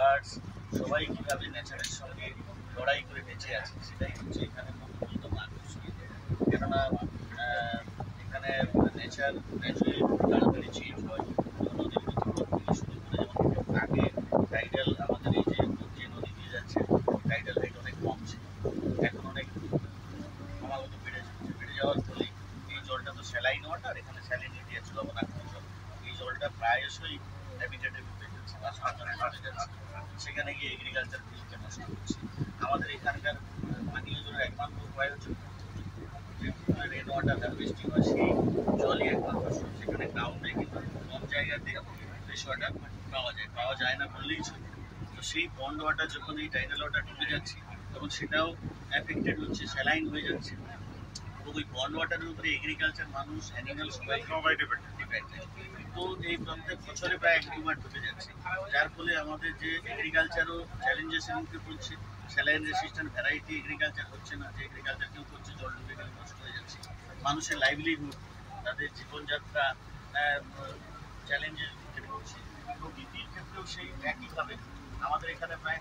Birds সবাই কীভাবে নেচারের সঙ্গে লড়াই করে বেঁচে আছে সেটাই হচ্ছে এখানে মূলতম আকর্ষণ। কেননা এখানে নেচার ন্যাচুরালি তাড়াতাড়ি চেঞ্জ হয়। নদীর গতিপথ থেকে শুরু করে যেমন আগে টাইডাল আমাদের এই যে নদী দিয়ে যাচ্ছে টাইডাল হাইট অনেক কম ছিল, এখন অনেক ক্রমাগত বেড়ে যাচ্ছে। বেড়ে যাওয়ার ফলে এই জলটা তো স্যালাইন ওয়াটার, এখানে স্যালিনিটি আছে, লবণাক্ত জল। এই জলটা প্রায়শই হ্যাবিটেটে ঢুকে যাচ্ছে, বাসস্থানে ঢুকে যাচ্ছে, সেখানে গিয়ে এগ্রিকালচার ফিল্ডকে নষ্ট করছে। আমাদের এখানকার পানীয় জলের একমাত্র উপায় হচ্ছে রেন ওয়াটার হারভেস্টিং হয়, সেই জলই একমাত্র সোর্স। সেখানে গ্রাউন্ডে কিন্তু কম জায়গাতে ফ্রেশ ওয়াটার পাওয়া যায় না বললেই চলে। তো সেই পন্ড ওয়াটার যখন এই টাইডাল ওয়াটার ঢুকে যাচ্ছে তখন সেটাও অ্যাফেক্টেড হচ্ছে, স্যালাইন হয়ে যাচ্ছে। এবং ওই পন্ড ওয়াটারের উপরে এগ্রিকালচার, মানুষ, অ্যানিমাল সবাই ডিপেন্ডেন্ট। তো এই প্রত্যেক বছরে প্রায় 1-2 বার ঢুকে যাচ্ছে, যার ফলে আমাদের যে এগ্রিকালচারও চ্যালেঞ্জেসের মুখে পড়ছে। স্যালাইন রেসিস্ট্যান্ট ভ্যারাইটি এগ্রিকালচার হচ্ছে না, যে এগ্রিকালচার কেউ করছে জল ঢুকে গেলে নষ্ট হয়ে যাচ্ছে। মানুষের লাইভলিহুড, তাদের জীবনযাত্রা চ্যালেঞ্জের মুখে পড়ছে। প্রকৃতির ক্ষেত্রেও সেই একইভাবে আমাদের এখানে প্রায়